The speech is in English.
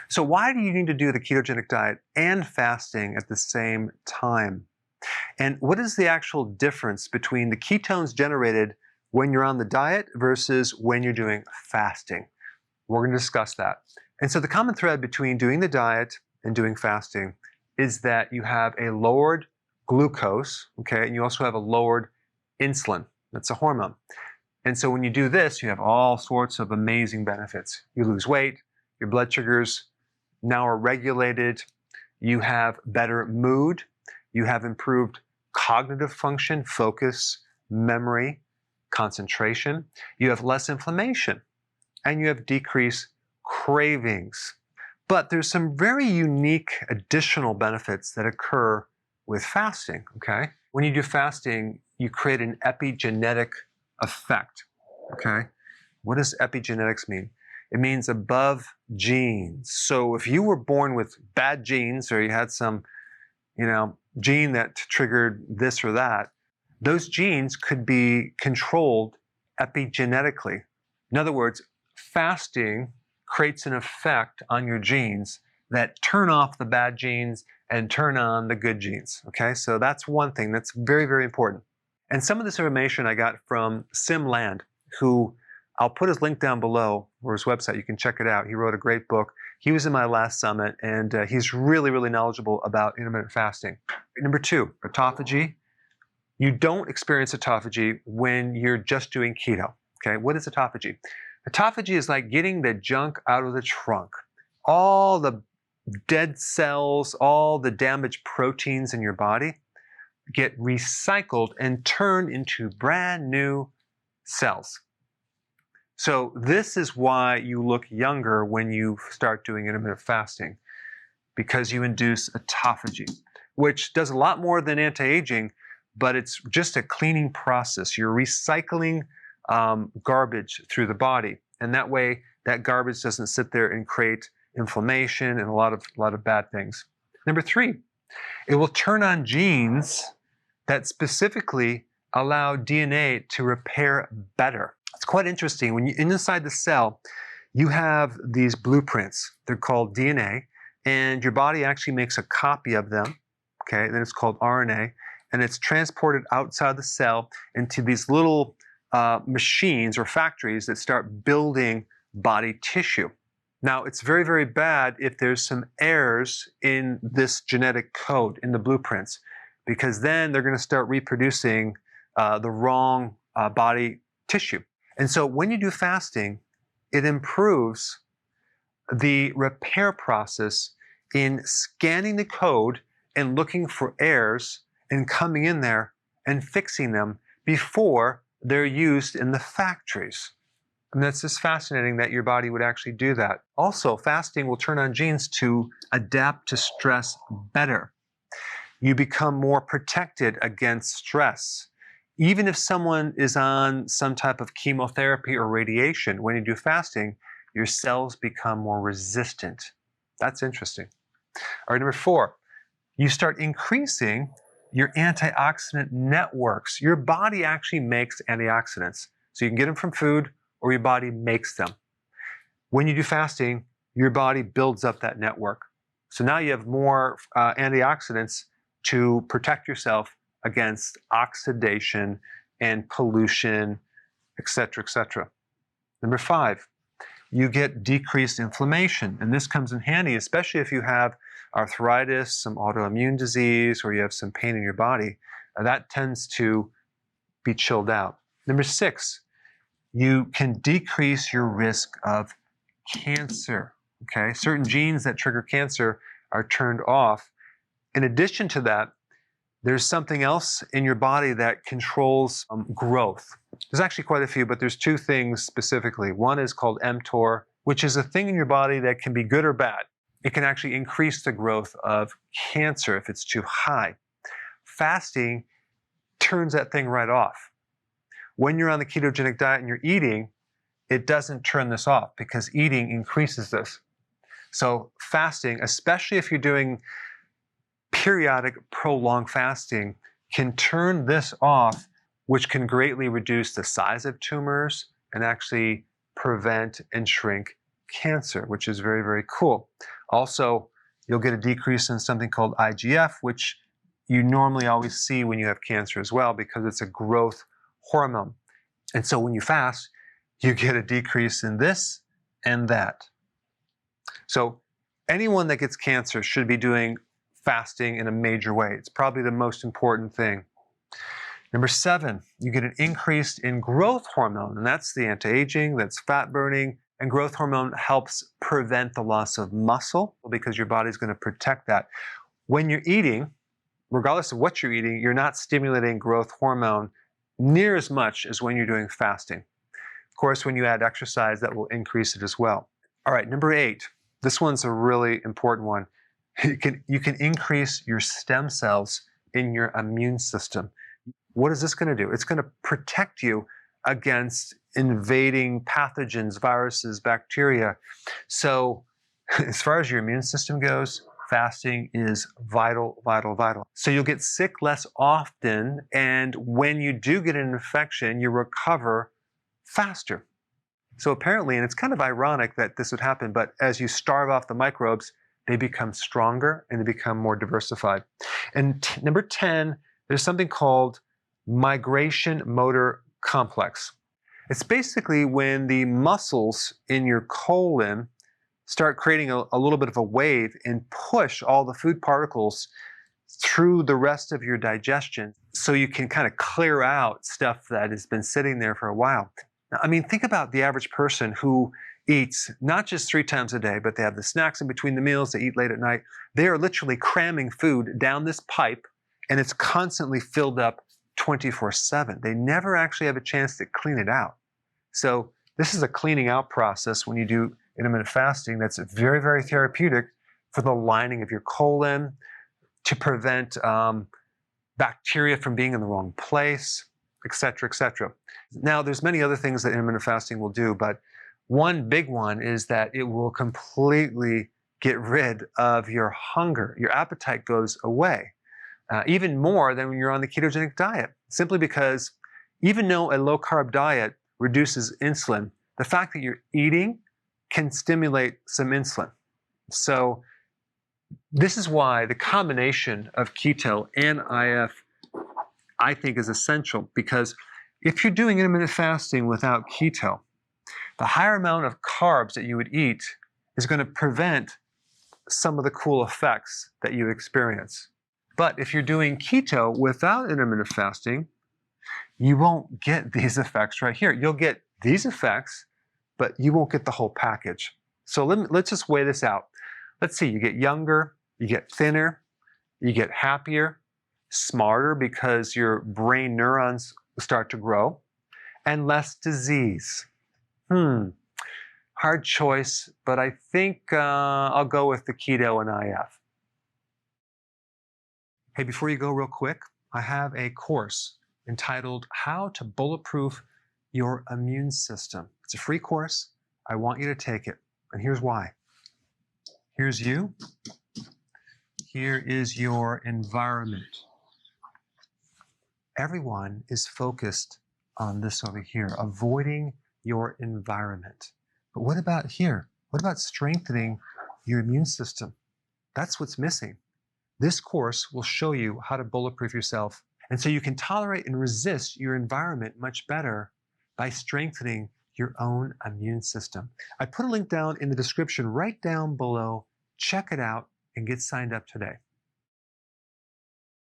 So why do you need to do the ketogenic diet and fasting at the same time? And what is the actual difference between the ketones generated when you're on the diet versus when you're doing fasting? We're going to discuss that. And so the common thread between doing the diet and doing fasting is that you have a lowered glucose, okay, and you also have a lowered insulin. That's a hormone. And so when you do this, you have all sorts of amazing benefits. You lose weight, your blood sugars now are regulated, you have better mood, you have improved cognitive function, focus, memory, concentration, you have less inflammation, and you have decreased cravings. But there's some very unique additional benefits that occur with fasting, okay? When you do fasting, you create an epigenetic effect, okay? What does epigenetics mean? It means above genes. So if you were born with bad genes or you had some, gene that triggered this or that, those genes could be controlled epigenetically. In other words, fasting creates an effect on your genes that turn off the bad genes and turn on the good genes, okay? So that's one thing that's very, very important. And some of this information I got from Sim Land, who I'll put his link down below, or his website, you can check it out. He wrote a great book. He was in my last summit, and he's really, really knowledgeable about intermittent fasting. Number 2, autophagy. You don't experience autophagy when you're just doing keto, okay? What is autophagy? Autophagy is like getting the junk out of the trunk. All the dead cells, all the damaged proteins in your body get recycled and turned into brand new cells. So this is why you look younger when you start doing intermittent fasting, because you induce autophagy, which does a lot more than anti-aging, but it's just a cleaning process. You're recycling garbage through the body, and that way that garbage doesn't sit there and create inflammation and a lot of bad things. Number 3, it will turn on genes that specifically allow DNA to repair better. It's quite interesting. When you inside the cell, you have these blueprints. They're called DNA, and your body actually makes a copy of them. Okay, then it's called RNA, and it's transported outside the cell into these little machines or factories that start building body tissue. Now, it's very, very bad if there's some errors in this genetic code in the blueprints, because then they're going to start reproducing the wrong body tissue. And so when you do fasting, it improves the repair process in scanning the code and looking for errors and coming in there and fixing them before they're used in the factories. And that's just fascinating that your body would actually do that. Also, fasting will turn on genes to adapt to stress better. You become more protected against stress. Even if someone is on some type of chemotherapy or radiation, when you do fasting, your cells become more resistant. That's interesting. All right, number 4, you start increasing your antioxidant networks. Your body actually makes antioxidants. So you can get them from food or your body makes them. When you do fasting, your body builds up that network. So now you have more antioxidants to protect yourself against oxidation and pollution, etc., etc. Number 5, you get decreased inflammation. And this comes in handy, especially if you have arthritis, some autoimmune disease, or you have some pain in your body. That tends to be chilled out. Number 6, you can decrease your risk of cancer. Okay, certain genes that trigger cancer are turned off. In addition to that, there's something else in your body that controls growth. There's actually quite a few, but there's 2 things specifically. One is called mTOR, which is a thing in your body that can be good or bad. It can actually increase the growth of cancer if it's too high. Fasting turns that thing right off. When you're on the ketogenic diet and you're eating, it doesn't turn this off because eating increases this. So fasting, especially if you're doing periodic prolonged fasting, can turn this off, which can greatly reduce the size of tumors and actually prevent and shrink cancer, which is very, very cool. Also, you'll get a decrease in something called IGF, which you normally always see when you have cancer as well, because it's a growth hormone. And so when you fast, you get a decrease in this and that. So anyone that gets cancer should be doing fasting in a major way. It's probably the most important thing. Number 7, you get an increase in growth hormone, and that's the anti-aging, that's fat burning, and growth hormone helps prevent the loss of muscle because your body's going to protect that. When you're eating, regardless of what you're eating, you're not stimulating growth hormone near as much as when you're doing fasting. Of course, when you add exercise, that will increase it as well. All right, number 8. This one's a really important one. You can increase your stem cells in your immune system. What is this going to do? It's going to protect you against invading pathogens, viruses, bacteria. So as far as your immune system goes, fasting is vital, vital, vital. So you'll get sick less often, and when you do get an infection, you recover faster. So apparently, and it's kind of ironic that this would happen, but as you starve off the microbes, they become stronger and they become more diversified. And number 10, there's something called migration motor complex. It's basically when the muscles in your colon start creating a little bit of a wave and push all the food particles through the rest of your digestion so you can kind of clear out stuff that has been sitting there for a while. Now, I mean, think about the average person who eats not just 3 times a day, but they have the snacks in between the meals, they eat late at night. They are literally cramming food down this pipe, and it's constantly filled up 24/7. They never actually have a chance to clean it out. So this is a cleaning out process when you do intermittent fasting that's very, very therapeutic for the lining of your colon, to prevent bacteria from being in the wrong place, et cetera, et cetera. Now, there's many other things that intermittent fasting will do, but one big one is that it will completely get rid of your hunger. Your appetite goes away, even more than when you're on the ketogenic diet, simply because even though a low-carb diet reduces insulin, the fact that you're eating can stimulate some insulin. So this is why the combination of keto and IF, I think, is essential, because if you're doing intermittent fasting without keto, the higher amount of carbs that you would eat is going to prevent some of the cool effects that you experience. But if you're doing keto without intermittent fasting, you won't get these effects right here. You'll get these effects, but you won't get the whole package. So let's just weigh this out. Let's see, you get younger, you get thinner, you get happier, smarter because your brain neurons start to grow, and less disease. Hard choice, but I think I'll go with the keto and IF. Hey, before you go, real quick, I have a course entitled How to Bulletproof Your Immune System. It's a free course. I want you to take it, and here's why. Here's you. Here is your environment. Everyone is focused on this over here, avoiding your environment. But what about here? What about strengthening your immune system? That's what's missing. This course will show you how to bulletproof yourself, and so you can tolerate and resist your environment much better by strengthening your own immune system. I put a link down in the description right down below. Check it out and get signed up today.